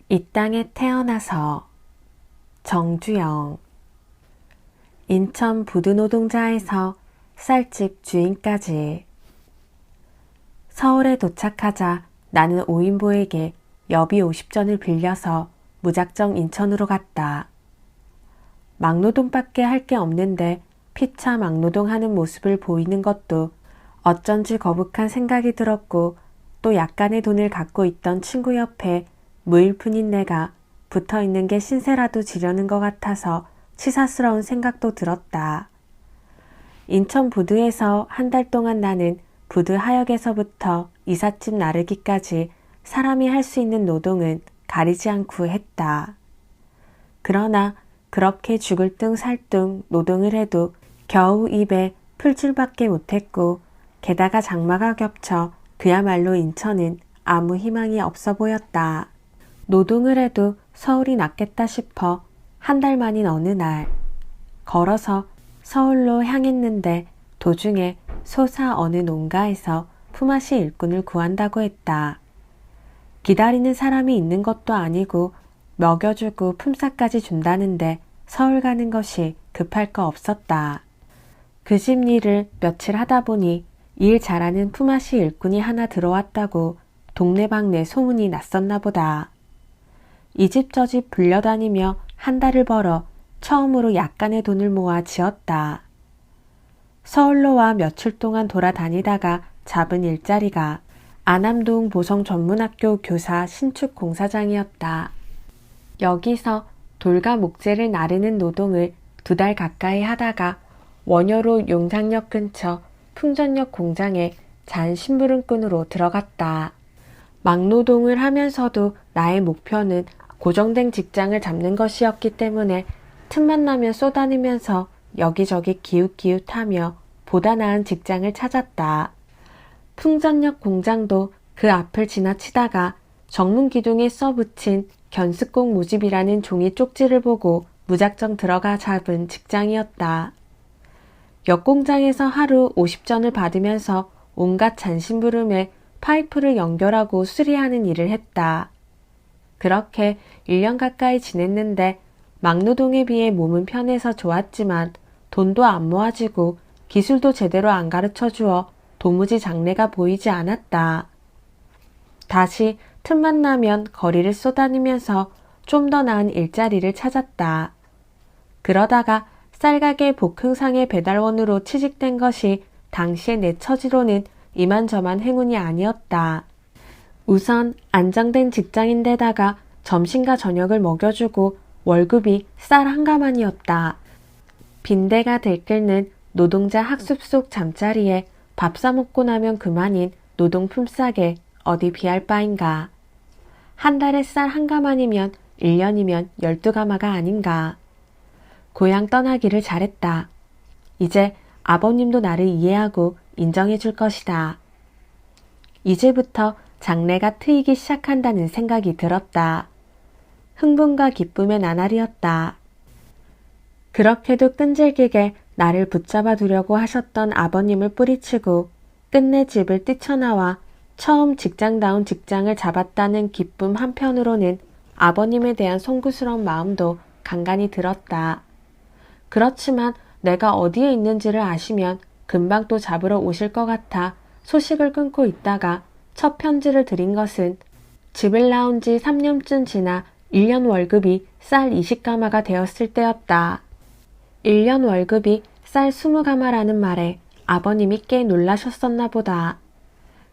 이 땅에 태어나서 정주영. 인천 부두노동자에서 쌀집 주인까지. 서울에 도착하자 나는 오인보에게 여비 50전을 빌려서 무작정 인천으로 갔다. 막노동밖에 할 게 없는데 피차 막노동하는 모습을 보이는 것도 어쩐지 거북한 생각이 들었고, 또 약간의 돈을 갖고 있던 친구 옆에 무일푼인 내가 붙어있는 게 신세라도 지려는 것 같아서 치사스러운 생각도 들었다. 인천 부두에서 한 달 동안 나는 부두 하역에서부터 이삿짐 나르기까지 사람이 할 수 있는 노동은 가리지 않고 했다. 그러나 그렇게 죽을 둥 살 둥 노동을 해도 겨우 입에 풀줄밖에 못했고, 게다가 장마가 겹쳐 그야말로 인천은 아무 희망이 없어 보였다. 노동을 해도 서울이 낫겠다 싶어 한 달 만인 어느 날 걸어서 서울로 향했는데, 도중에 소사 어느 농가에서 품앗이 일꾼을 구한다고 했다. 기다리는 사람이 있는 것도 아니고 먹여주고 품삯까지 준다는데 서울 가는 것이 급할 거 없었다. 그 집 일을 며칠 하다 보니 일 잘하는 품앗이 일꾼이 하나 들어왔다고 동네방네 소문이 났었나 보다. 이 집 저 집 불려다니며 한 달을 벌어 처음으로 약간의 돈을 모아 지었다. 서울로 와 며칠 동안 돌아다니다가 잡은 일자리가 안암동 보성전문학교 교사 신축 공사장이었다. 여기서 돌과 목재를 나르는 노동을 2달 가까이 하다가 원효로 용장역 근처 풍전역 공장에 잔 심부름꾼으로 들어갔다. 막노동을 하면서도 나의 목표는 고정된 직장을 잡는 것이었기 때문에 틈만 나면 쏘다니면서 여기저기 기웃기웃하며 보다 나은 직장을 찾았다. 풍전역 공장도 그 앞을 지나치다가 정문기둥에 써붙인 견습공 모집이라는 종이 쪽지를 보고 무작정 들어가 잡은 직장이었다. 역 공장에서 하루 50전을 받으면서 온갖 잔심부름에 파이프를 연결하고 수리하는 일을 했다. 그렇게 1년 가까이 지냈는데 막노동에 비해 몸은 편해서 좋았지만 돈도 안 모아지고 기술도 제대로 안 가르쳐 주어 도무지 장래가 보이지 않았다. 다시 틈만 나면 거리를 쏘다니면서 좀 더 나은 일자리를 찾았다. 그러다가 쌀가게 복흥상의 배달원으로 취직된 것이 당시의 내 처지로는 이만저만 행운이 아니었다. 우선 안정된 직장인데다가 점심과 저녁을 먹여주고 월급이 쌀 한 가마니였다. 빈대가 들끓는 노동자 학습 속 잠자리에 밥 사먹고 나면 그만인 노동 품삯에 어디 비할 바인가. 한 달에 쌀 한 가마니면 1년이면 12가마가 아닌가. 고향 떠나기를 잘했다. 이제 아버님도 나를 이해하고 인정해 줄 것이다. 이제부터 장래가 트이기 시작한다는 생각이 들었다. 흥분과 기쁨의 나날이었다. 그렇게도 끈질기게 나를 붙잡아 두려고 하셨던 아버님을 뿌리치고 끝내 집을 뛰쳐나와 처음 직장다운 직장을 잡았다는 기쁨 한편으로는 아버님에 대한 송구스러운 마음도 간간히 들었다. 그렇지만 내가 어디에 있는지를 아시면 금방 또 잡으러 오실 것 같아 소식을 끊고 있다가 첫 편지를 드린 것은 집을 나온 지 3년쯤 지나 1년 월급이 쌀 20가마가 되었을 때였다. 1년 월급이 쌀 20가마라는 말에 아버님이 꽤 놀라셨었나 보다.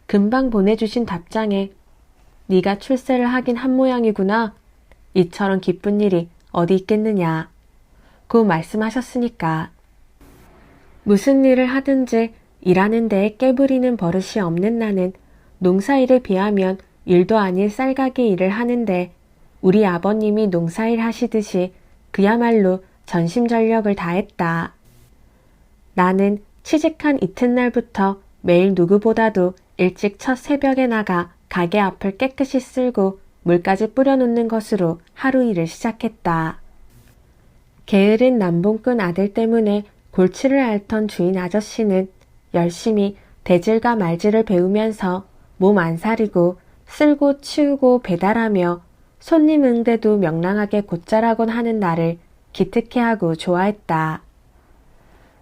금방 보내주신 답장에 네가 출세를 하긴 한 모양이구나. 이처럼 기쁜 일이 어디 있겠느냐. 고 말씀하셨으니까. 무슨 일을 하든지 일하는 데에 깨부리는 버릇이 없는 나는 농사일에 비하면 일도 아닌 쌀가게 일을 하는데 우리 아버님이 농사일 하시듯이 그야말로 전심전력을 다했다. 나는 취직한 이튿날부터 매일 누구보다도 일찍 첫 새벽에 나가 가게 앞을 깨끗이 쓸고 물까지 뿌려놓는 것으로 하루 일을 시작했다. 게으른 남봉꾼 아들 때문에 골치를 앓던 주인 아저씨는 열심히 대질과 말질을 배우면서 몸 안 사리고 쓸고 치우고 배달하며 손님 응대도 명랑하게 곧잘하곤 하는 나를 기특해하고 좋아했다.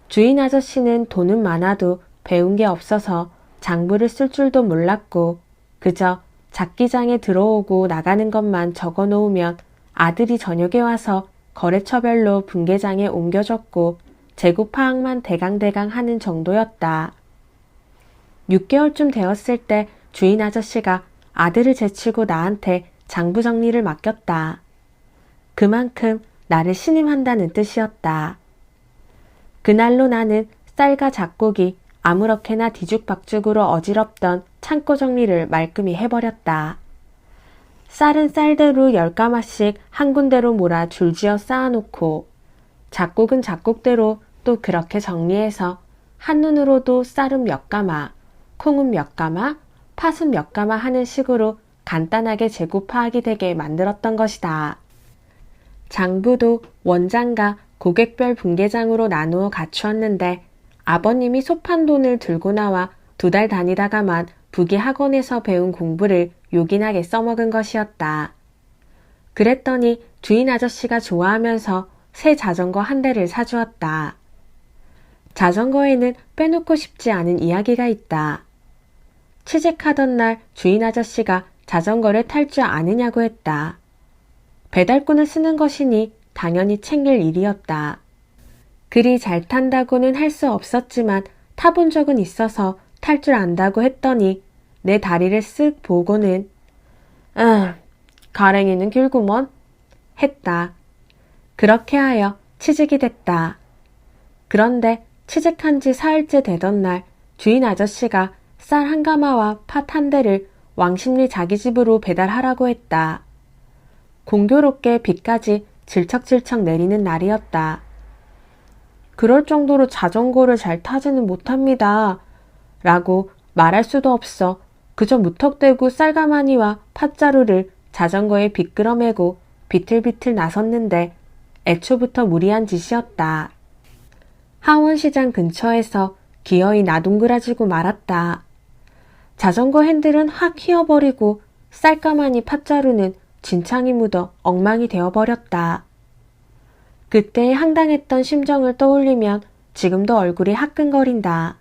주인 아저씨는 돈은 많아도 배운 게 없어서 장부를 쓸 줄도 몰랐고 그저 잡기장에 들어오고 나가는 것만 적어 놓으면 아들이 저녁에 와서 거래처별로 분계장에 옮겨줬고 재고 파악만 대강대강 하는 정도였다. 6개월쯤 되었을 때 주인 아저씨가 아들을 제치고 나한테 장부 정리를 맡겼다. 그만큼 나를 신임한다는 뜻이었다. 그날로 나는 쌀과 잡곡이 아무렇게나 뒤죽박죽으로 어지럽던 창고 정리를 말끔히 해버렸다. 쌀은 쌀대로 10가마씩 한 군데로 몰아 줄지어 쌓아놓고 잡곡은 잡곡대로 또 그렇게 정리해서 한눈으로도 쌀은 몇 가마, 콩은 몇 가마, 팥은 몇 가마 하는 식으로 간단하게 재고 파악이 되게 만들었던 것이다. 장부도 원장과 고객별 분계장으로 나누어 갖추었는데 아버님이 소판 돈을 들고 나와 2달 다니다가만 부기 학원에서 배운 공부를 요긴하게 써먹은 것이었다. 그랬더니 주인 아저씨가 좋아하면서 새 자전거 한 대를 사주었다. 자전거에는 빼놓고 싶지 않은 이야기가 있다. 취직하던 날 주인 아저씨가 자전거를 탈 줄 아느냐고 했다. 배달꾼을 쓰는 것이니 당연히 챙길 일이었다. 그리 잘 탄다고는 할 수 없었지만 타본 적은 있어서 탈 줄 안다고 했더니 내 다리를 쓱 보고는 가랭이는 길구먼 했다. 그렇게 하여 취직이 됐다. 그런데 취직한 지 사흘째 되던 날 주인 아저씨가 쌀 1가마와 팥 1대를 왕십리 자기 집으로 배달하라고 했다. 공교롭게 비까지 질척질척 내리는 날이었다. 그럴 정도로 자전거를 잘 타지는 못합니다. 라고 말할 수도 없어 그저 무턱대고 쌀가마니와 팥자루를 자전거에 비끌어 매고 비틀비틀 나섰는데 애초부터 무리한 짓이었다. 하원시장 근처에서 기어이 나동그라지고 말았다. 자전거 핸들은 확 휘어버리고 쌀가마니 팥자루는 진창이 묻어 엉망이 되어버렸다. 그때의 황당했던 심정을 떠올리면 지금도 얼굴이 화끈거린다.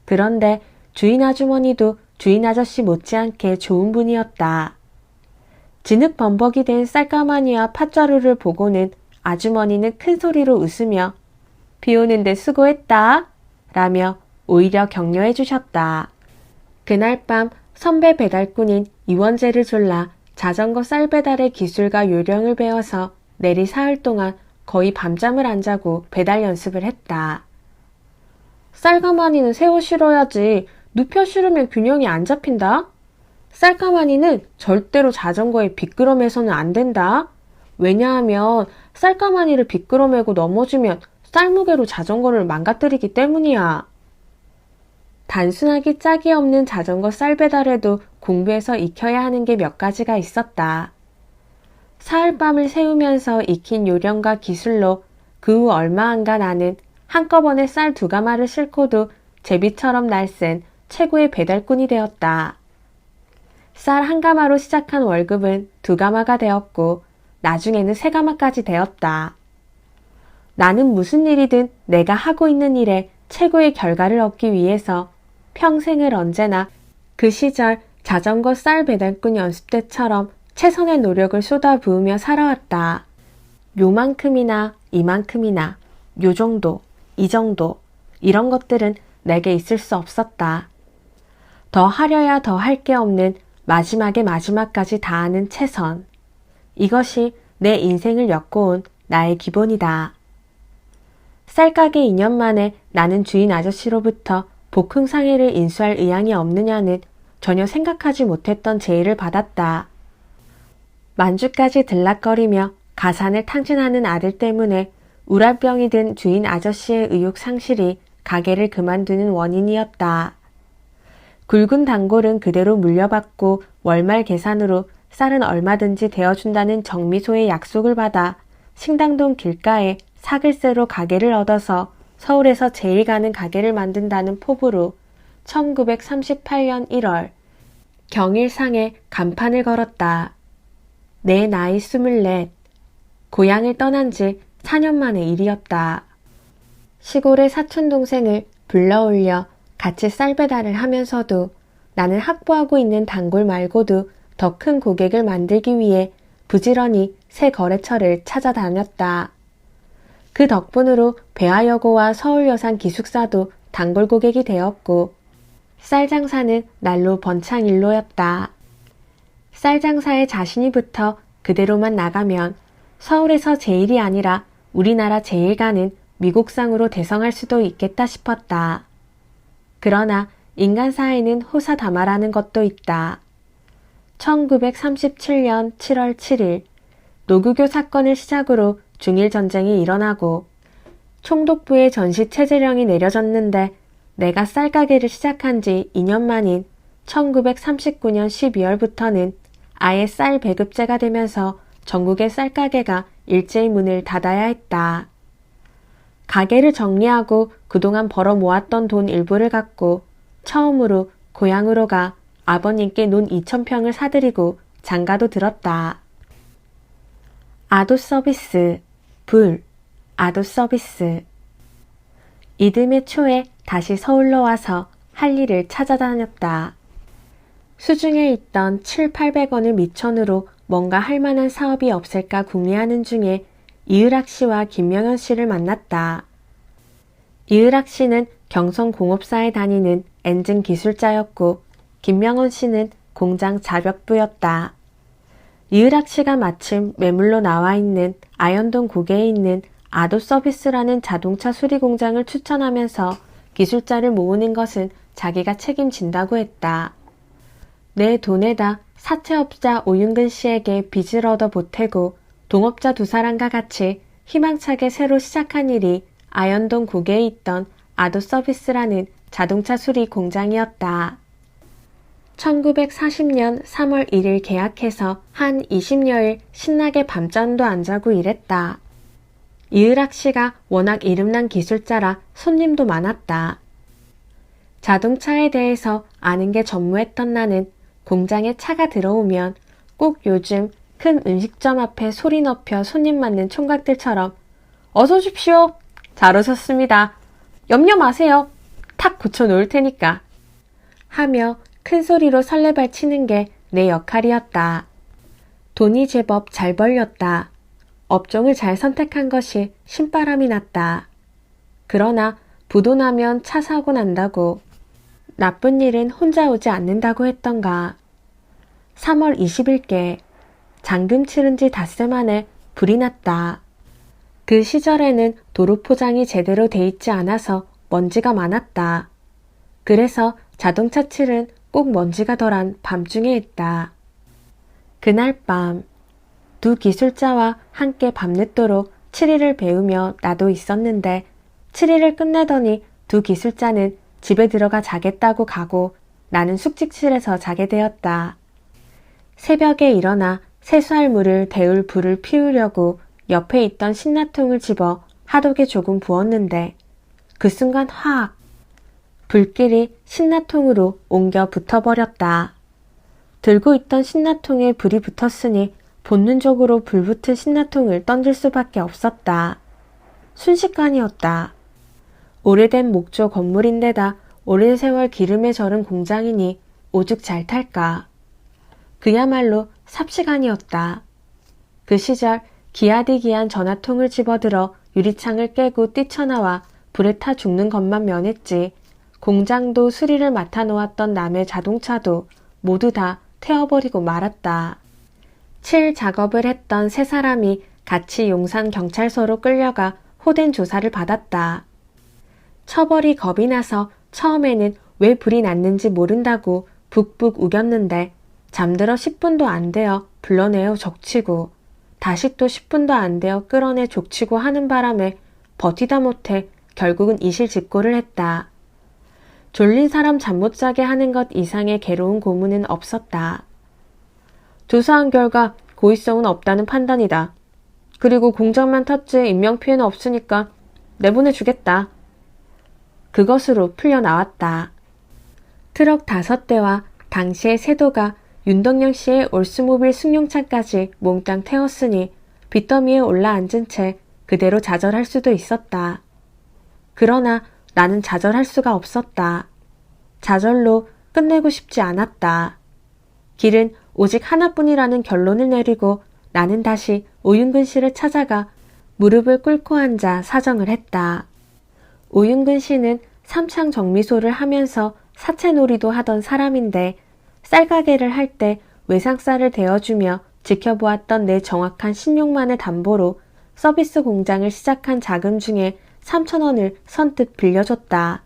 그런데 주인 아주머니도 주인 아저씨 못지않게 좋은 분이었다. 진흙 범벅이 된 쌀가마니와 팥자루를 보고는 아주머니는 큰 소리로 웃으며 비 오는데 수고했다 라며 오히려 격려해 주셨다. 그날 밤 선배 배달꾼인 이원재를 졸라 자전거 쌀 배달의 기술과 요령을 배워서 내리 사흘 동안 거의 밤잠을 안 자고 배달 연습을 했다. 쌀가마니는 세워 실어야지 눕혀 실으면 균형이 안 잡힌다. 쌀가마니는 절대로 자전거에 비끄러 매서는 안 된다. 왜냐하면 쌀가마니를 비끄러 매고 넘어지면 쌀무게로 자전거를 망가뜨리기 때문이야. 단순하기 짝이 없는 자전거 쌀 배달에도 공부해서 익혀야 하는 게 몇 가지가 있었다. 사흘밤을 새우면서 익힌 요령과 기술로 그 후 얼마 안가 나는 한꺼번에 쌀 2가마를 싣고도 제비처럼 날쌘 최고의 배달꾼이 되었다. 쌀 1가마로 시작한 월급은 2가마가 되었고 나중에는 3가마까지 되었다. 나는 무슨 일이든 내가 하고 있는 일에 최고의 결과를 얻기 위해서 평생을 언제나 그 시절 자전거 쌀 배달꾼 연습 때처럼 최선의 노력을 쏟아부으며 살아왔다. 요만큼이나 이만큼이나 요 정도, 이 정도 이런 것들은 내게 있을 수 없었다. 더 하려야 더 할 게 없는 마지막에 마지막까지 다하는 최선. 이것이 내 인생을 엮어온 나의 기본이다. 쌀가게 2년 만에 나는 주인 아저씨로부터 복흥상해를 인수할 의향이 없느냐는 전혀 생각하지 못했던 제의를 받았다. 만주까지 들락거리며 가산을 탕진하는 아들 때문에 우랄병이 든 주인 아저씨의 의욕 상실이 가게를 그만두는 원인이었다. 굵은 단골은 그대로 물려받고 월말 계산으로 쌀은 얼마든지 되어준다는 정미소의 약속을 받아 신당동 길가에 사글세로 가게를 얻어서 서울에서 제일 가는 가게를 만든다는 포부로 1938년 1월 경일상에 간판을 걸었다. 내 나이 24. 고향을 떠난 지 4년 만의 일이었다. 시골의 사촌동생을 불러올려 같이 쌀 배달을 하면서도 나는 확보하고 있는 단골 말고도 더 큰 고객을 만들기 위해 부지런히 새 거래처를 찾아다녔다. 그 덕분으로 배화여고와 서울여산 기숙사도 단골 고객이 되었고 쌀 장사는 날로 번창일로였다. 쌀 장사에 자신이 붙어 그대로만 나가면 서울에서 제일이 아니라 우리나라 제일가는 미국상으로 대성할 수도 있겠다 싶었다. 그러나 인간사에는 호사다마라는 것도 있다. 1937년 7월 7일 노구교 사건을 시작으로 중일전쟁이 일어나고 총독부의 전시체제령이 내려졌는데 내가 쌀가게를 시작한 지 2년 만인 1939년 12월부터는 아예 쌀 배급제가 되면서 전국의 쌀가게가 일제히 문을 닫아야 했다. 가게를 정리하고 그동안 벌어 모았던 돈 일부를 갖고 처음으로 고향으로 가 아버님께 논 2,000평을 사드리고 장가도 들었다. 아도 서비스, 불, 아도 서비스. 이듬해 초에 다시 서울로 와서 할 일을 찾아다녔다. 수중에 있던 7,800원을 미천으로 뭔가 할 만한 사업이 없을까 궁리하는 중에 이을학 씨와 김명현 씨를 만났다. 이을학 씨는 경성공업사에 다니는 엔진 기술자였고 김명현 씨는 공장 자벽부였다. 이을학 씨가 마침 매물로 나와 있는 아현동 고개에 있는 아도 서비스라는 자동차 수리 공장을 추천하면서 기술자를 모으는 것은 자기가 책임진다고 했다. 내 돈에다 사채업자 오윤근 씨에게 빚을 얻어 보태고 동업자 2사람과 같이 희망차게 새로 시작한 일이 아현동 고개에 있던 아도 서비스라는 자동차 수리 공장이었다. 1940년 3월 1일 계약해서 한 20여일 신나게 밤잠도 안 자고 일했다. 이을학 씨가 워낙 이름난 기술자라 손님도 많았다. 자동차에 대해서 아는 게 전무했던 나는 공장에 차가 들어오면 꼭 요즘 큰 음식점 앞에 소리 높여 손님 맞는 총각들처럼 어서 오십시오. 잘 오셨습니다. 염려 마세요. 탁 고쳐놓을 테니까. 하며 큰 소리로 설레발 치는 게 내 역할이었다. 돈이 제법 잘 벌렸다. 업종을 잘 선택한 것이 신바람이 났다. 그러나 부도 나면 차 사고 난다고 나쁜 일은 혼자 오지 않는다고 했던가. 3월 20일께 잔금 치른 지 닷새 만에 불이 났다. 그 시절에는 도로 포장이 제대로 돼 있지 않아서 먼지가 많았다. 그래서 자동차 칠은 꼭 먼지가 덜한 밤중에 했다. 그날 밤 두 기술자와 함께 밤늦도록 칠일을 배우며 나도 있었는데 칠일을 끝내더니 두 기술자는 집에 들어가 자겠다고 가고 나는 숙직실에서 자게 되었다. 새벽에 일어나 세수할 물을 데울 불을 피우려고 옆에 있던 신라통을 집어 하독에 조금 부었는데 그 순간 확 불길이 신라통으로 옮겨 붙어버렸다. 들고 있던 신라통에 불이 붙었으니 본능적으로 불붙은 신라통을 던질 수밖에 없었다. 순식간이었다. 오래된 목조 건물인데다 오랜 세월 기름에 절은 공장이니 오죽 잘 탈까. 그야말로 삽시간이었다. 그 시절 기아디기한 전화통을 집어들어 유리창을 깨고 뛰쳐나와 불에 타 죽는 것만 면했지 공장도 수리를 맡아 놓았던 남의 자동차도 모두 다 태워버리고 말았다. 칠 작업을 했던 세 사람이 같이 용산 경찰서로 끌려가 호된 조사를 받았다. 처벌이 겁이 나서 처음에는 왜 불이 났는지 모른다고 북북 우겼는데 잠들어 10분도 안 되어 불러내어 족치고 다시 또 10분도 안 되어 끌어내 족치고 하는 바람에 버티다 못해 결국은 이실직고를 했다. 졸린 사람 잠 못 자게 하는 것 이상의 괴로운 고문은 없었다. 조사한 결과 고의성은 없다는 판단이다. 그리고 공장만 탔지 인명피해는 없으니까 내보내주겠다. 그것으로 풀려나왔다. 트럭 5대와 당시의 세도가 윤덕영 씨의 올스모빌 승용차까지 몽땅 태웠으니 빚더미에 올라앉은 채 그대로 좌절할 수도 있었다. 그러나 나는 좌절할 수가 없었다. 좌절로 끝내고 싶지 않았다. 길은 오직 하나뿐이라는 결론을 내리고 나는 다시 오윤근 씨를 찾아가 무릎을 꿇고 앉아 사정을 했다. 오윤근 씨는 삼창 정미소를 하면서 사채놀이도 하던 사람인데 쌀가게를 할 때 외상쌀을 대어주며 지켜보았던 내 정확한 신용만을 담보로 서비스 공장을 시작한 자금 중에 3,000원을 선뜻 빌려줬다.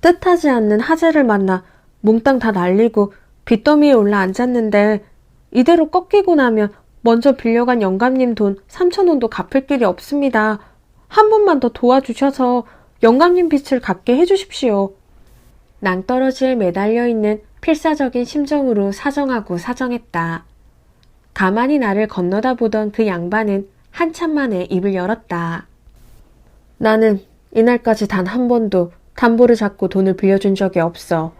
뜻하지 않는 하재를 만나 몽땅 다 날리고 빚더미에 올라 앉았는데 이대로 꺾이고 나면 먼저 빌려간 영감님 돈 3,000원도 갚을 길이 없습니다. 한 번만 더 도와주셔서 영감님 빚을 갚게 해주십시오. 낭떠러지에 매달려 있는 필사적인 심정으로 사정하고 사정했다. 가만히 나를 건너다 보던 그 양반은 한참 만에 입을 열었다. 나는 이날까지 단 한 번도 담보를 잡고 돈을 빌려준 적이 없어.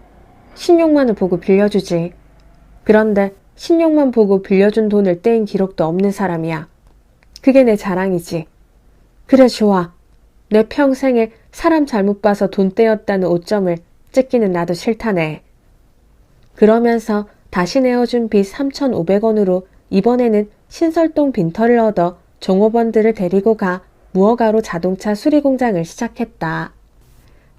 신용만을 보고 빌려주지. 그런데 신용만 보고 빌려준 돈을 떼인 기록도 없는 사람이야. 그게 내 자랑이지. 그래 좋아. 내 평생에 사람 잘못 봐서 돈 떼었다는 오점을 찍기는 나도 싫다네. 그러면서 다시 내어준 빚 3,500원으로 이번에는 신설동 빈터를 얻어 종업원들을 데리고 가 무허가로 자동차 수리공장을 시작했다.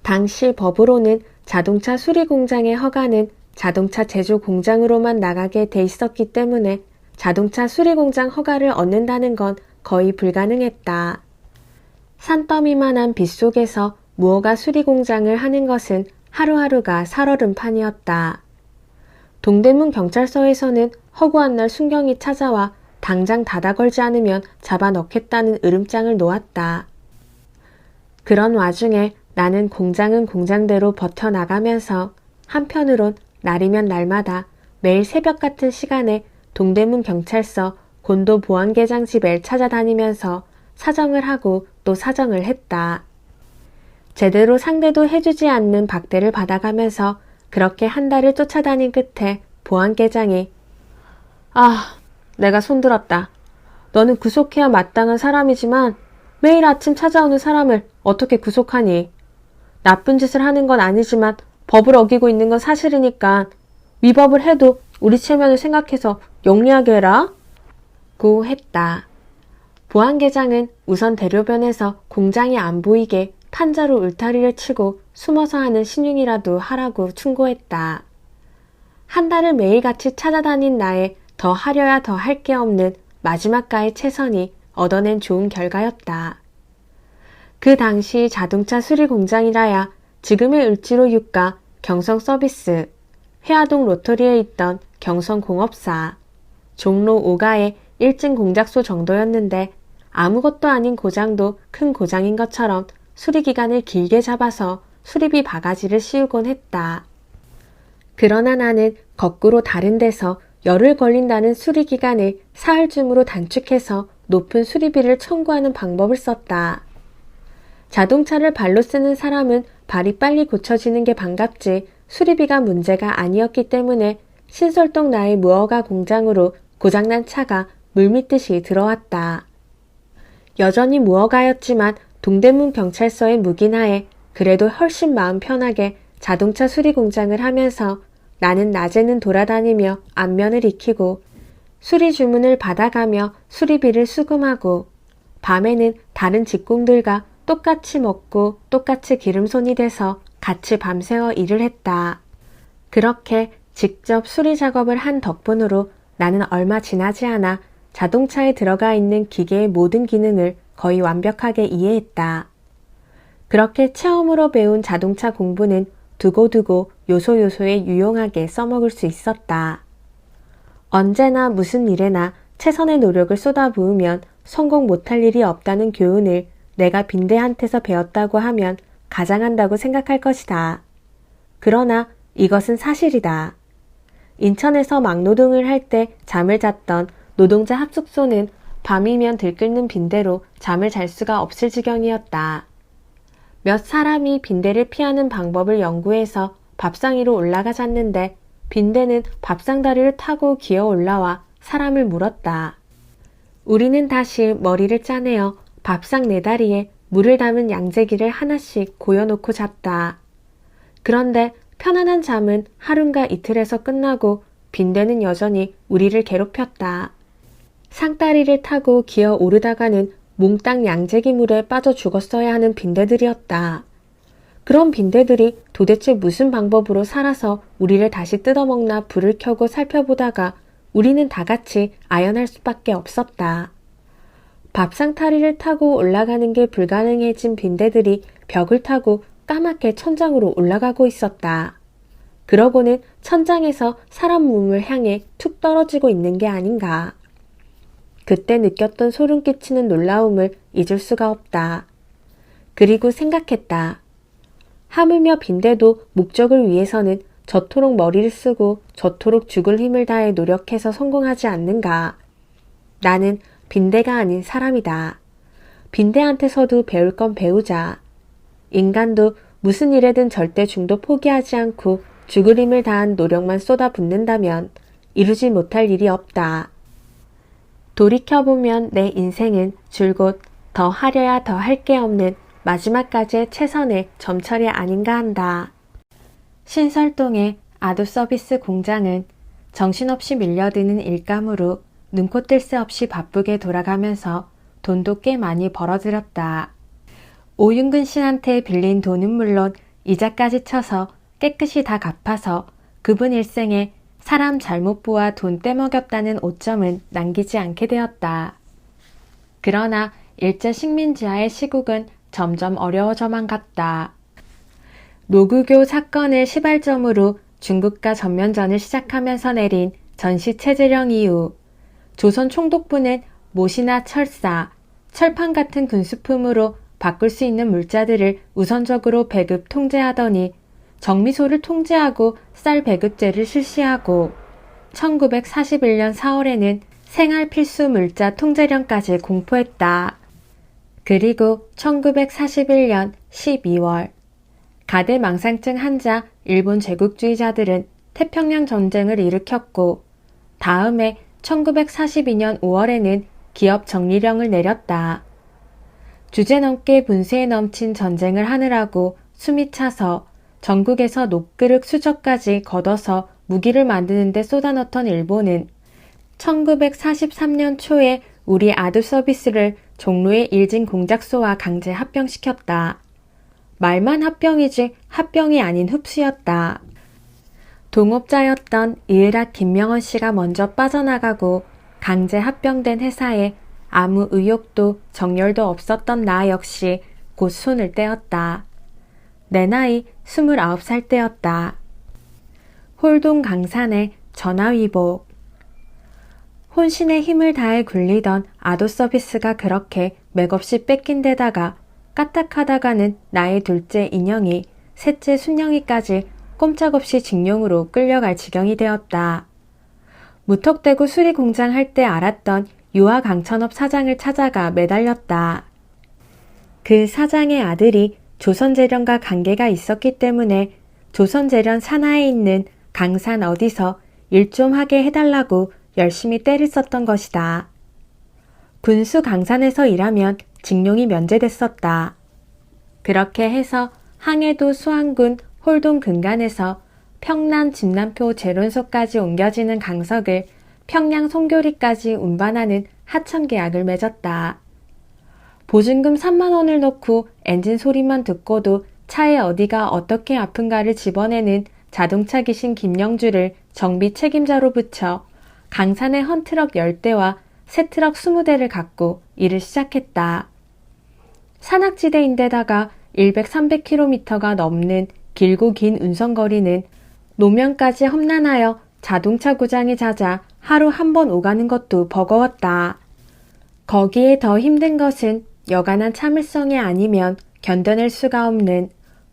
당시 법으로는 자동차 수리공장의 허가는 자동차 제조 공장으로만 나가게 돼 있었기 때문에 자동차 수리공장 허가를 얻는다는 건 거의 불가능했다. 산더미만한 빚 속에서 무허가 수리공장을 하는 것은 하루하루가 살얼음판이었다. 동대문 경찰서에서는 허구한 날 순경이 찾아와 당장 닫아 걸지 않으면 잡아넣겠다는 으름장을 놓았다. 그런 와중에 나는 공장은 공장대로 버텨나가면서 한편으론 날이면 날마다 매일 새벽 같은 시간에 동대문 경찰서 곤도 보안계장 집을 찾아다니면서 사정을 하고 또 사정을 했다. 제대로 상대도 해주지 않는 박대를 받아가면서 그렇게 한 달을 쫓아다닌 끝에 보안계장이 내가 손들었다. 너는 구속해야 마땅한 사람이지만 매일 아침 찾아오는 사람을 어떻게 구속하니? 나쁜 짓을 하는 건 아니지만 법을 어기고 있는 건 사실이니까 위법을 해도 우리 체면을 생각해서 영리하게 해라. 고 했다. 보안계장은 우선 대로변에서 공장이 안 보이게 판자로 울타리를 치고 숨어서 하는 신용이라도 하라고 충고했다. 한 달을 매일같이 찾아다닌 나의 더 하려야 더 할 게 없는 마지막가의 최선이 얻어낸 좋은 결과였다. 그 당시 자동차 수리 공장이라야 지금의 을지로 유가 경성 서비스, 회화동 로터리에 있던 경성공업사, 종로 5가의 1층 공작소 정도였는데 아무것도 아닌 고장도 큰 고장인 것처럼 수리기간을 길게 잡아서 수리비 바가지를 씌우곤 했다. 그러나 나는 거꾸로 다른 데서 열흘 걸린다는 수리기간을 사흘쯤으로 단축해서 높은 수리비를 청구하는 방법을 썼다. 자동차를 발로 쓰는 사람은 발이 빨리 고쳐지는 게 반갑지 수리비가 문제가 아니었기 때문에 신설동 나의 무허가 공장으로 고장난 차가 물밀듯이 들어왔다. 여전히 무허가였지만 동대문 경찰서의 묵인하에 그래도 훨씬 마음 편하게 자동차 수리 공장을 하면서 나는 낮에는 돌아다니며 안면을 익히고 수리 주문을 받아가며 수리비를 수금하고 밤에는 다른 직공들과 똑같이 먹고 똑같이 기름손이 돼서 같이 밤새워 일을 했다. 그렇게 직접 수리 작업을 한 덕분으로 나는 얼마 지나지 않아 자동차에 들어가 있는 기계의 모든 기능을 거의 완벽하게 이해했다. 그렇게 체험으로 배운 자동차 공부는 두고두고 요소요소에 유용하게 써먹을 수 있었다. 언제나 무슨 일에나 최선의 노력을 쏟아부으면 성공 못할 일이 없다는 교훈을 내가 빈대한테서 배웠다고 하면 가장한다고 생각할 것이다. 그러나 이것은 사실이다. 인천에서 막노동을 할 때 잠을 잤던 노동자 합숙소는 밤이면 들끓는 빈대로 잠을 잘 수가 없을 지경이었다. 몇 사람이 빈대를 피하는 방법을 연구해서 밥상 위로 올라가 잤는데 빈대는 밥상다리를 타고 기어 올라와 사람을 물었다. 우리는 다시 머리를 짜내어 밥상 네 다리에 물을 담은 양재기를 하나씩 고여놓고 잤다. 그런데 편안한 잠은 하루인가 이틀에서 끝나고 빈대는 여전히 우리를 괴롭혔다. 상다리를 타고 기어 오르다가는 몽땅 양재기 물에 빠져 죽었어야 하는 빈대들이었다. 그런 빈대들이 도대체 무슨 방법으로 살아서 우리를 다시 뜯어먹나 불을 켜고 살펴보다가 우리는 다 같이 아연할 수밖에 없었다. 밥상타리를 타고 올라가는 게 불가능해진 빈대들이 벽을 타고 까맣게 천장으로 올라가고 있었다. 그러고는 천장에서 사람 몸을 향해 툭 떨어지고 있는 게 아닌가. 그때 느꼈던 소름 끼치는 놀라움을 잊을 수가 없다. 그리고 생각했다. 하물며 빈대도 목적을 위해서는 저토록 머리를 쓰고 저토록 죽을 힘을 다해 노력해서 성공하지 않는가. 나는 빈대가 아닌 사람이다. 빈대한테서도 배울 건 배우자. 인간도 무슨 일에든 절대 중도 포기하지 않고 죽을 힘을 다한 노력만 쏟아붓는다면 이루지 못할 일이 없다. 돌이켜보면 내 인생은 줄곧 더 하려야 더 할 게 없는 마지막까지의 최선의 점철이 아닌가 한다. 신설동의 아도서비스 공장은 정신없이 밀려드는 일감으로 눈코 뜰 새 없이 바쁘게 돌아가면서 돈도 꽤 많이 벌어들였다. 오윤근 씨한테 빌린 돈은 물론 이자까지 쳐서 깨끗이 다 갚아서 그분 일생에 사람 잘못 보아 돈 떼먹였다는 오점은 남기지 않게 되었다. 그러나 일제 식민지하의 시국은 점점 어려워져만 갔다. 노구교 사건을 시발점으로 중국과 전면전을 시작하면서 내린 전시체제령 이후 조선 총독부는 못이나 철사, 철판 같은 군수품으로 바꿀 수 있는 물자들을 우선적으로 배급 통제하더니 정미소를 통제하고 쌀 배급제를 실시하고 1941년 4월에는 생활 필수 물자 통제령까지 공포했다. 그리고 1941년 12월 가대망상증 환자 일본 제국주의자들은 태평양 전쟁을 일으켰고 다음해 1942년 5월에는 기업 정리령을 내렸다. 주제넘게 분수에 넘친 전쟁을 하느라고 숨이 차서 전국에서 녹그릇 수저까지 걷어서 무기를 만드는 데 쏟아넣던 일본은 1943년 초에 우리 아두 서비스를 종로의 일진 공작소와 강제 합병시켰다. 말만 합병이지 합병이 아닌 흡수였다. 동업자였던 이을학 김명원 씨가 먼저 빠져나가고 강제 합병된 회사에 아무 의욕도 정열도 없었던 나 역시 곧 손을 떼었다. 내 나이 29살 때였다. 홀동 강산의 전화위복. 혼신의 힘을 다해 굴리던 아도 서비스가 그렇게 맥없이 뺏긴 데다가 까딱하다가는 나의 둘째 인형이 셋째 순영이까지 꼼짝없이 징용으로 끌려갈 지경이 되었다. 무턱대고 수리공장 할 때 알았던 유아 강천업 사장을 찾아가 매달렸다. 그 사장의 아들이 조선재련과 관계가 있었기 때문에 조선재련 산하에 있는 강산 어디서 일 좀 하게 해달라고 열심히 떼를 썼던 것이다. 군수 강산에서 일하면 징용이 면제됐었다. 그렇게 해서 항해도 수안군 홀동 근간에서 평남 진남표 재론소까지 옮겨지는 강석을 평양 송교리까지 운반하는 하천 계약을 맺었다. 보증금 3만 원을 넣고 엔진 소리만 듣고도 차에 어디가 어떻게 아픈가를 집어내는 자동차 귀신 김영주를 정비 책임자로 붙여 강산에 헌트럭 10대와 새 트럭 20대를 갖고 일을 시작했다. 산악지대인데다가 100-300km가 넘는 길고 긴 운송거리는 노면까지 험난하여 자동차 고장이 잦아 하루 한 번 오가는 것도 버거웠다. 거기에 더 힘든 것은 여간한 참을성이 아니면 견뎌낼 수가 없는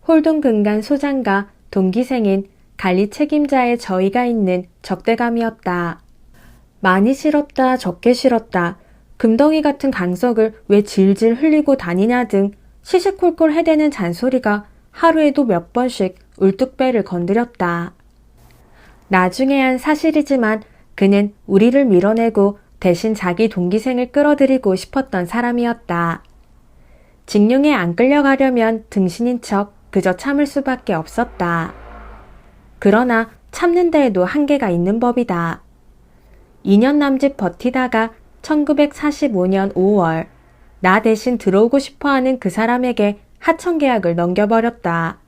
홀동 근간 소장과 동기생인 관리 책임자의 저희가 있는 적대감이었다. 많이 싫었다, 적게 싫었다, 금덩이 같은 강석을 왜 질질 흘리고 다니냐 등 시시콜콜 해대는 잔소리가 하루에도 몇 번씩 울뚝배를 건드렸다. 나중에 한 사실이지만 그는 우리를 밀어내고 대신 자기 동기생을 끌어들이고 싶었던 사람이었다. 직룡에 안 끌려가려면 등신인 척 그저 참을 수밖에 없었다. 그러나 참는 데에도 한계가 있는 법이다. 2년 남짓 버티다가 1945년 5월 나 대신 들어오고 싶어하는 그 사람에게 하청계약을 넘겨버렸다.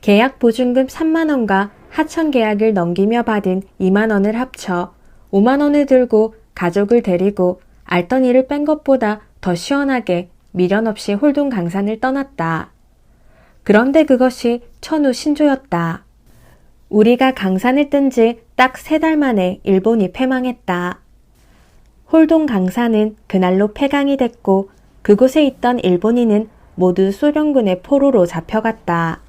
계약 보증금 3만원과 하청계약을 넘기며 받은 2만원을 합쳐 5만원을 들고 가족을 데리고 알던 일을 뺀 것보다 더 시원하게 미련 없이 홀동 강산을 떠났다. 그런데 그것이 천우 신조였다. 우리가 강산을 뜬 지 딱 3달 만에 일본이 패망했다. 홀동 강산은 그날로 폐강이 됐고 그곳에 있던 일본인은 모두 소련군의 포로로 잡혀갔다.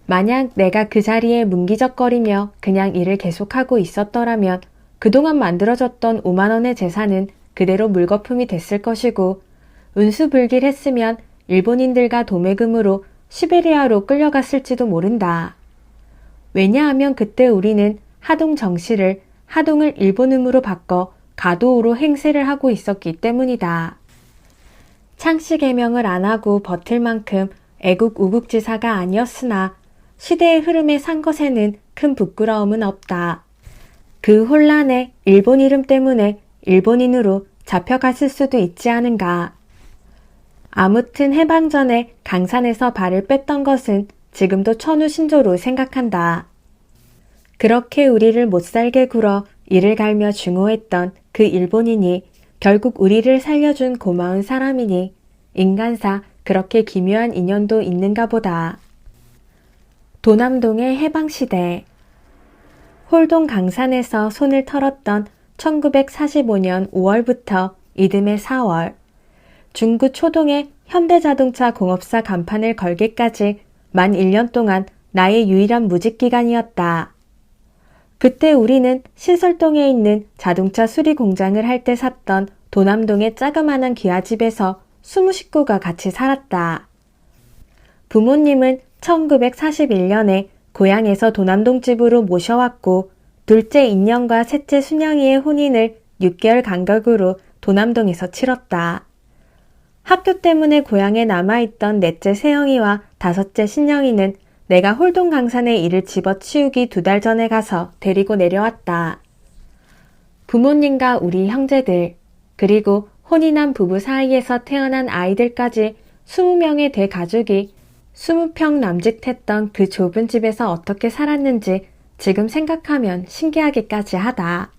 만약 내가 그 자리에 문기적거리며 그냥 일을 계속하고 있었더라면 그동안 만들어졌던 5만원의 재산은 그대로 물거품이 됐을 것이고 운수불길했으면 일본인들과 도매금으로 시베리아로 끌려갔을지도 모른다. 왜냐하면 그때 우리는 하동 정씨를 하동을 일본음으로 바꿔 가도우로 행세를 하고 있었기 때문이다. 창씨 개명을 안 하고 버틸 만큼 애국 우국지사가 아니었으나 시대의 흐름에 산 것에는 큰 부끄러움은 없다. 그 혼란에 일본 이름 때문에 일본인으로 잡혀갔을 수도 있지 않은가. 아무튼 해방 전에 강산에서 발을 뺐던 것은 지금도 천우 신조로 생각한다. 그렇게 우리를 못살게 굴어 이를 갈며 중호했던 그 일본인이 결국 우리를 살려준 고마운 사람이니 인간사 그렇게 기묘한 인연도 있는가 보다. 도남동의 해방시대. 홀동 강산에서 손을 털었던 1945년 5월부터 이듬해 4월, 중구 초동에 현대자동차 공업사 간판을 걸기까지 만 1년 동안 나의 유일한 무직기간이었다. 그때 우리는 신설동에 있는 자동차 수리 공장을 할 때 샀던 도남동의 자그마한 기와집에서 20식구가 같이 살았다. 부모님은 1941년에 고향에서 도남동 집으로 모셔왔고 둘째 인년과 셋째 순영이의 혼인을 6개월 간격으로 도남동에서 치렀다. 학교 때문에 고향에 남아있던 넷째 세영이와 다섯째 신영이는 내가 홀동 강산에 이를 집어치우기 2달 전에 가서 데리고 내려왔다. 부모님과 우리 형제들, 그리고 혼인한 부부 사이에서 태어난 아이들까지 20명의 대가족이 20평 남짓했던 그 좁은 집에서 어떻게 살았는지 지금 생각하면 신기하기까지 하다.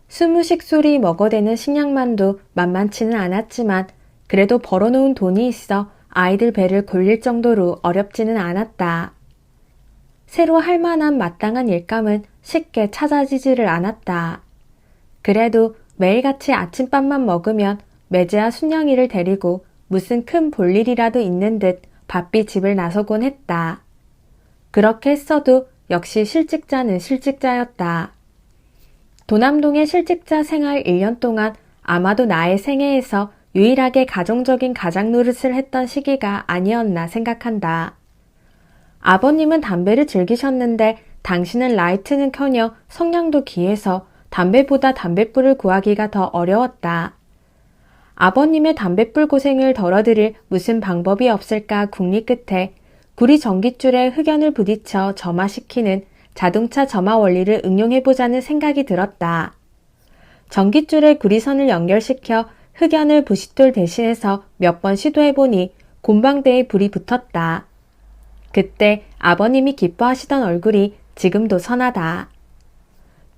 20식술이 먹어대는 식량만도 만만치는 않았지만 그래도 벌어놓은 돈이 있어 아이들 배를 골릴 정도로 어렵지는 않았다. 새로 할 만한 마땅한 일감은 쉽게 찾아지지를 않았다. 그래도 매일같이 아침밥만 먹으면 매제와 순영이를 데리고 무슨 큰 볼일이라도 있는 듯 바삐 집을 나서곤 했다. 그렇게 했어도 역시 실직자는 실직자였다. 도남동의 실직자 생활 1년 동안 아마도 나의 생애에서 유일하게 가정적인 가장 노릇을 했던 시기가 아니었나 생각한다. 아버님은 담배를 즐기셨는데 당신은 라이트는커녕 성량도 귀해서 담배보다 담뱃불을 구하기가 더 어려웠다. 아버님의 담뱃불 고생을 덜어드릴 무슨 방법이 없을까 궁리 끝에 구리 전깃줄에 흑연을 부딪혀 점화시키는 자동차 점화 원리를 응용해보자는 생각이 들었다. 전깃줄에 구리선을 연결시켜 흑연을 부싯돌 대신해서 몇 번 시도해보니 곰방대에 불이 붙었다. 그때 아버님이 기뻐하시던 얼굴이 지금도 선하다.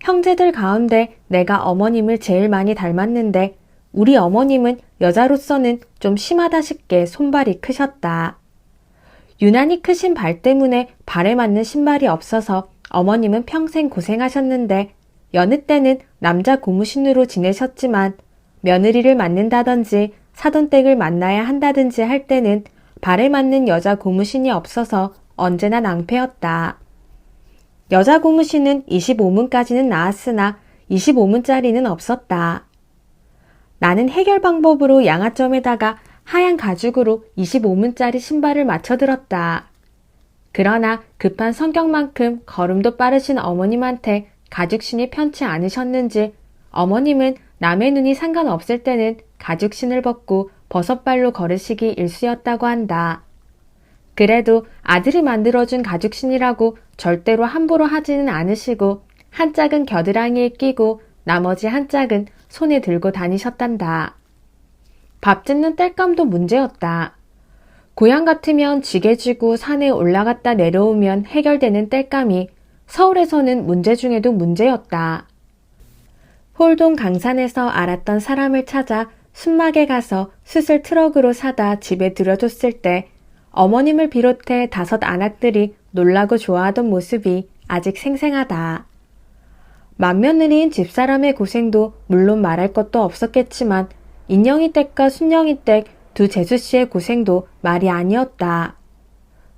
형제들 가운데 내가 어머님을 제일 많이 닮았는데 우리 어머님은 여자로서는 좀 심하다 싶게 손발이 크셨다. 유난히 크신 발 때문에 발에 맞는 신발이 없어서 어머님은 평생 고생하셨는데 여느 때는 남자 고무신으로 지내셨지만 며느리를 만난다든지 사돈댁을 만나야 한다든지 할 때는 발에 맞는 여자 고무신이 없어서 언제나 낭패였다. 여자 고무신은 25문까지는 나왔으나 25문짜리는 없었다. 나는 해결 방법으로 양아점에다가 하얀 가죽으로 25문짜리 신발을 맞춰들었다. 그러나 급한 성격만큼 걸음도 빠르신 어머님한테 가죽신이 편치 않으셨는지 어머님은 남의 눈이 상관없을 때는 가죽신을 벗고 버섯발로 걸으시기 일쑤였다고 한다. 그래도 아들이 만들어준 가죽신이라고 절대로 함부로 하지는 않으시고 한 짝은 겨드랑이에 끼고 나머지 한 짝은 손에 들고 다니셨단다. 밥 짓는 땔감도 문제였다. 고향 같으면 지게 지고 산에 올라갔다 내려오면 해결되는 땔감이 서울에서는 문제 중에도 문제였다. 홀동 강산에서 알았던 사람을 찾아 순막에 가서 숯을 트럭으로 사다 집에 들여뒀을 때 어머님을 비롯해 5 안악들이 놀라고 좋아하던 모습이 아직 생생하다. 맏며느리인 집사람의 고생도 물론 말할 것도 없었겠지만 인영이 댁과 순영이 댁 두 재수씨의 고생도 말이 아니었다.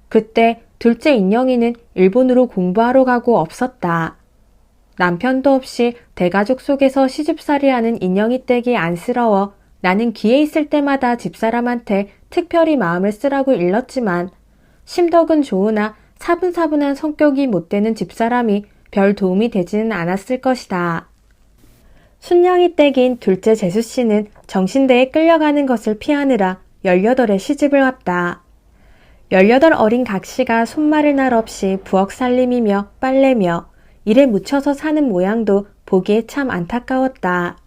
그때 둘째 인영이는 일본으로 공부하러 가고 없었다. 남편도 없이 대가족 속에서 시집살이하는 인영이 댁이 안쓰러워 나는 기회 있을 때마다 집사람한테 특별히 마음을 쓰라고 일렀지만 심덕은 좋으나 사분사분한 성격이 못되는 집사람이 별 도움이 되지는 않았을 것이다. 순영이 댁인 둘째 재수씨는 정신대에 끌려가는 것을 피하느라 18에 시집을 왔다. 18 어린 각씨가 손말을 날 없이 부엌 살림이며 빨래며 일에 묻혀서 사는 모양도 보기에 참 안타까웠다.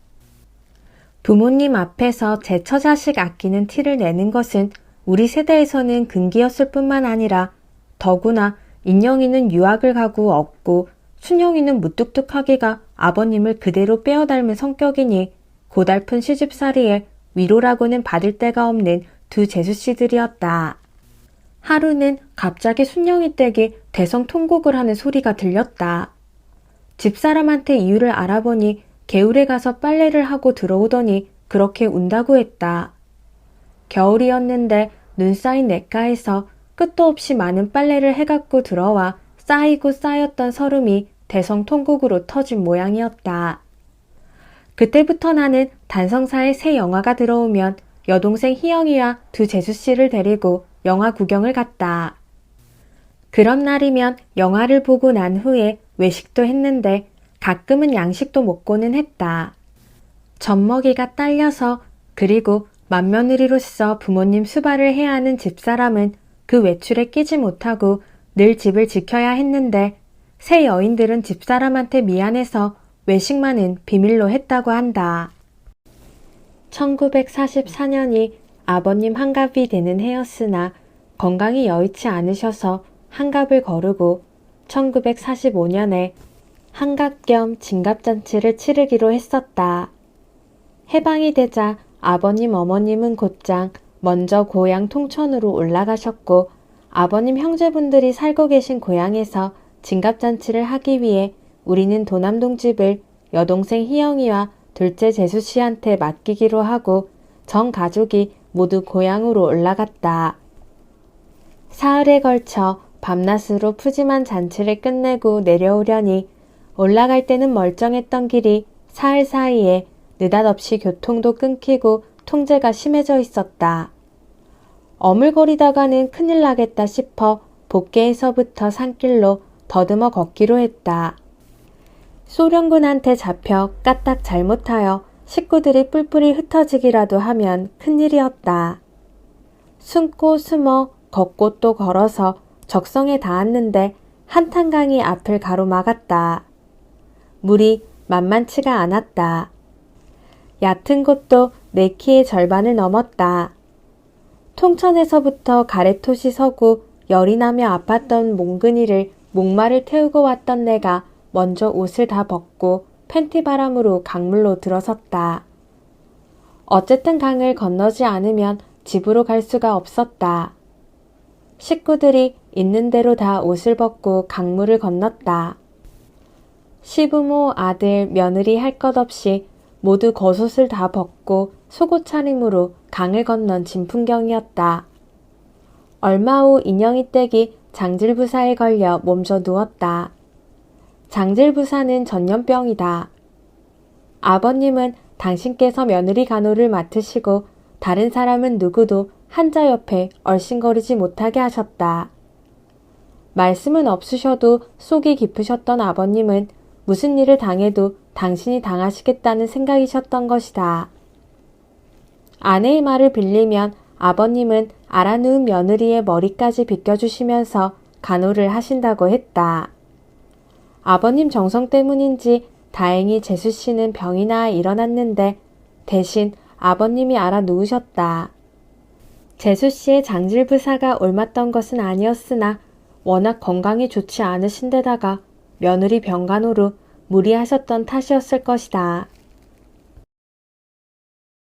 부모님 앞에서 제 처자식 아끼는 티를 내는 것은 우리 세대에서는 금기였을 뿐만 아니라 더구나 인영이는 유학을 가고 없고 순영이는 무뚝뚝하기가 아버님을 그대로 빼어 닮은 성격이니 고달픈 시집살이에 위로라고는 받을 데가 없는 두 재수씨들이었다. 하루는 갑자기 순영이 댁이 대성통곡을 하는 소리가 들렸다. 집사람한테 이유를 알아보니 개울에 가서 빨래를 하고 들어오더니 그렇게 운다고 했다. 겨울이었는데 눈 쌓인 냇가에서 끝도 없이 많은 빨래를 해갖고 들어와 쌓이고 쌓였던 서름이 대성통곡으로 터진 모양이었다. 그때부터 나는 단성사에 새 영화가 들어오면 여동생 희영이와 두 재수씨를 데리고 영화 구경을 갔다. 그런 날이면 영화를 보고 난 후에 외식도 했는데 가끔은 양식도 먹고는 했다. 젖먹이가 딸려서 그리고 맏며느리로서 부모님 수발을 해야 하는 집사람은 그 외출에 끼지 못하고 늘 집을 지켜야 했는데 새 여인들은 집사람한테 미안해서 외식만은 비밀로 했다고 한다. 1944년이 아버님 환갑이 되는 해였으나 건강이 여의치 않으셔서 환갑을 거르고 1945년에 환갑 겸 진갑잔치를 치르기로 했었다. 해방이 되자 아버님 어머님은 곧장 먼저 고향 통천으로 올라가셨고 아버님 형제분들이 살고 계신 고향에서 진갑잔치를 하기 위해 우리는 도남동 집을 여동생 희영이와 둘째 재수씨한테 맡기기로 하고 전 가족이 모두 고향으로 올라갔다. 사흘에 걸쳐 밤낮으로 푸짐한 잔치를 끝내고 내려오려니 올라갈 때는 멀쩡했던 길이 사흘 사이에 느닷없이 교통도 끊기고 통제가 심해져 있었다. 어물거리다가는 큰일 나겠다 싶어 복개에서부터 산길로 더듬어 걷기로 했다. 소련군한테 잡혀 까딱 잘못하여 식구들이 뿔뿔이 흩어지기라도 하면 큰일이었다. 숨고 숨어 걷고 또 걸어서 적성에 닿았는데 한탄강이 앞을 가로막았다. 물이 만만치가 않았다. 얕은 곳도 내 키의 절반을 넘었다. 통천에서부터 가래톳이 서고 열이 나며 아팠던 몽근이를 목마를 태우고 왔던 내가 먼저 옷을 다 벗고 팬티 바람으로 강물로 들어섰다. 어쨌든 강을 건너지 않으면 집으로 갈 수가 없었다. 식구들이 있는 대로 다 옷을 벗고 강물을 건넜다. 시부모, 아들, 며느리 할 것 없이 모두 겉옷을 다 벗고 속옷 차림으로 강을 건넌 진풍경이었다. 얼마 후 인영이 댁이 장질부사에 걸려 몸져 누웠다. 장질부사는 전염병이다. 아버님은 당신께서 며느리 간호를 맡으시고 다른 사람은 누구도 환자 옆에 얼씬거리지 못하게 하셨다. 말씀은 없으셔도 속이 깊으셨던 아버님은 무슨 일을 당해도 당신이 당하시겠다는 생각이셨던 것이다. 아내의 말을 빌리면 아버님은 알아누운 며느리의 머리까지 빗겨주시면서 간호를 하신다고 했다. 아버님 정성 때문인지 다행히 재수 씨는 병이 나아 일어났는데 대신 아버님이 알아 누우셨다. 재수 씨의 장질부사가 옮았던 것은 아니었으나 워낙 건강이 좋지 않으신 데다가 며느리 병간호로 무리하셨던 탓이었을 것이다.